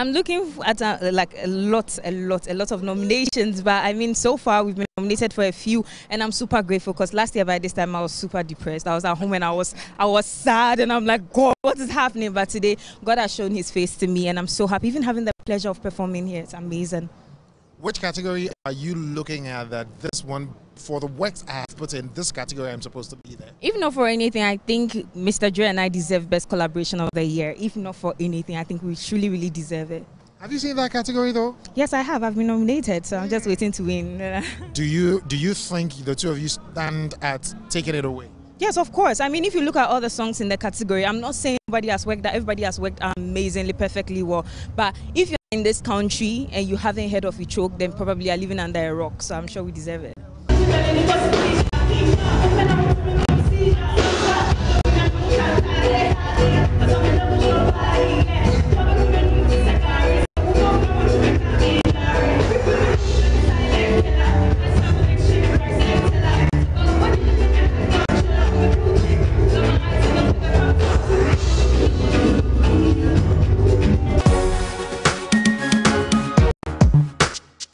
I'm looking at like a lot of nominations, but I mean, so far we've been nominated for a few, and I'm super grateful because last year by this time I was super depressed. I was at home and I was sad, and I'm like, God, what is happening? But today, God has shown His face to me, and I'm so happy. Even having the pleasure of performing here, it's amazing. Which category are you looking at that this one, for the works I have put in this category, I'm supposed to be there? If not for anything, I think Mr. Joy and I deserve Best Collaboration of the Year. If not for anything, I think we truly, really deserve it. Have you seen that category though? Yes, I have. I've been nominated, so I'm just waiting to win. Do you think the two of you stand at taking it away? Yes, of course. I mean, if you look at all the songs in the category, I'm not saying nobody has worked, that everybody has worked amazingly, perfectly well. But if you're in this country and you haven't heard of Ichoke, then probably you're living under a rock. So I'm sure we deserve it.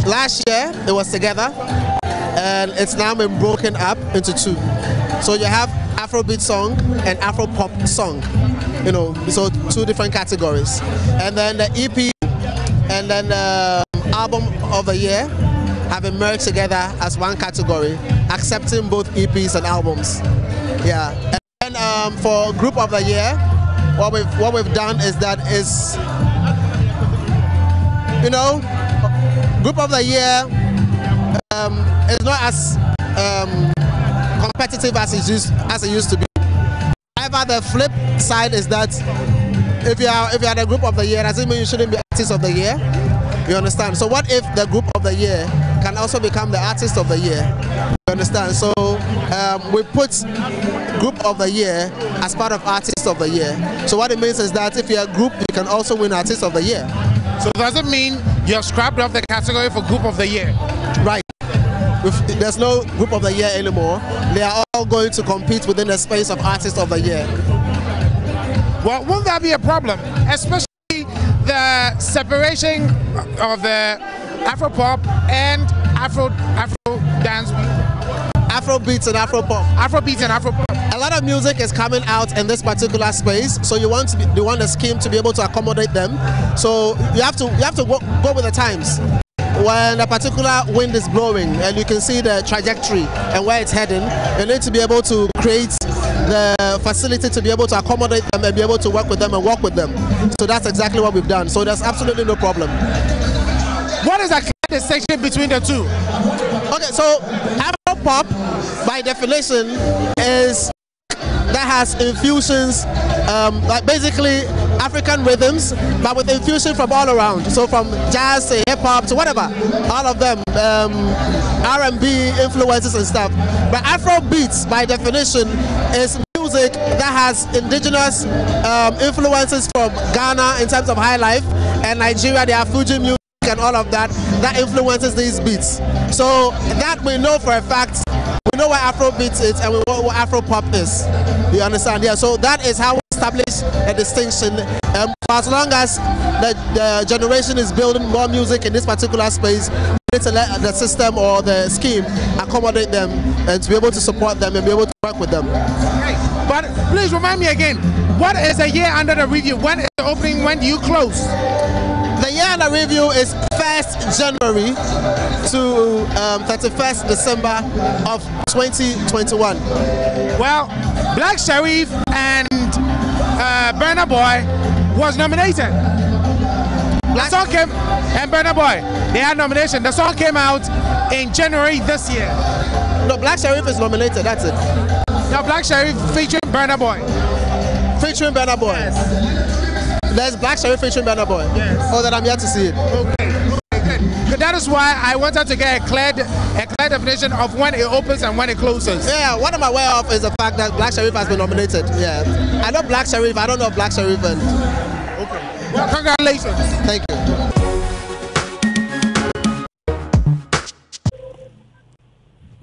Last year it was together, and it's now been broken up into two. So you have Afrobeat song and Afropop song, you know, so two different categories. And then the EP and then the album of the year have been merged together as one category, accepting both EPs and albums. Yeah. And for group of the year, what we've done is that you know, group of the year is not as competitive as it used to be. However, the flip side is that if you are the group of the year, doesn't mean you shouldn't be artist of the year. You understand? So what if the group of the year can also become the artist of the year? You understand? So we put group of the year as part of artist of the year. So what it means is that if you're a group, you can also win artist of the year. So does it mean you're scrapped off the category for group of the year? Right. There's no group of the year anymore. They are all going to compete within the space of artist of the year. Well, won't that be a problem? Especially the separation of the Afropop and Afro dance. Afrobeats and Afropop. Afrobeats and Afropop. A lot of music is coming out in this particular space, so you want the scheme to be able to accommodate them. So you have to go with the times. When a particular wind is blowing and you can see the trajectory and where it's heading, you need to be able to create the facility to be able to accommodate them and be able to work with them and walk with them. So that's exactly what we've done. So there's absolutely no problem. What is the distinction between the two? Okay, so Afropop, by definition, is that has infusions, like basically African rhythms, but with infusion from all around. So from jazz to hip hop to whatever, all of them, R&B influences and stuff. But Afrobeats, by definition, is music that has indigenous influences from Ghana in terms of high life, and Nigeria, they have Fuji music and all of that influences these beats. So that we know for a fact. We know what Afrobeat is and we know what Afropop is. You understand? Yeah. So that is how we establish a distinction. For as long as the generation is building more music in this particular space, we need to let the system or the scheme accommodate them and to be able to support them and be able to work with them. Okay. But please remind me again, what is a year under the review? When is the opening? When do you close? The year under review is 1st January to 31st December of 2021. Well, Black Sherif and Burna Boy was nominated. The song came, and Burna Boy, they had nomination. The song came out in January this year. No, Black Sherif is nominated, that's it. Now, Black Sherif featuring Burna Boy. Featuring Burna Boy? Yes. There's Black Sherif featuring Burna Boy? Yes. Oh, that I'm yet to see it. Okay, good. That is why I wanted to get a clear definition of when it opens and when it closes. Yeah, what I'm aware of is the fact that Black Sherif has been nominated. Yeah. I know Black Sherif, I don't know Black Sherif. And... Okay. Well, congratulations. Thank you.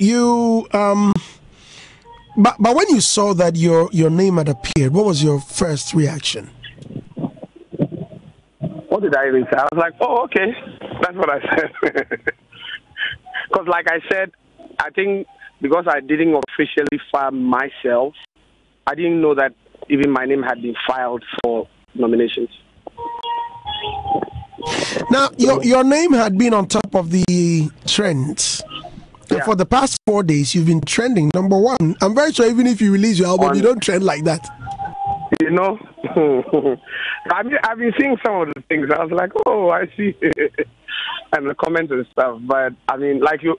You but when you saw that your name had appeared, what was your first reaction? what did I even say? I was like, oh, okay. That's what I said. Because like I said, I think because I didn't officially file myself, I didn't know that even my name had been filed for nominations. Now, your name had been on top of the trends. Yeah. For the past 4 days, you've been trending #1. I'm very sure even if you release your album, you don't trend like that. You know, I've been seeing some of the things. I was like, oh, I see, and the comments and stuff. But I mean, like you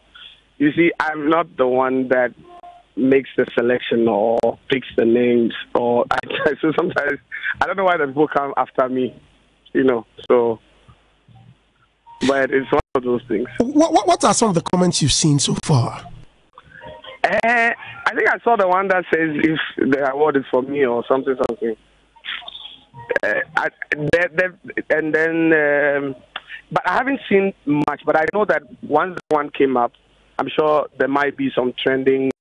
see, I'm not the one that makes the selection or picks the names. So sometimes I don't know why the people come after me. You know, so. But it's one of those things. What are some of the comments you've seen so far? I think I saw the one that says if the award is for me or something. But I haven't seen much. But I know that once the one came up, I'm sure there might be some trending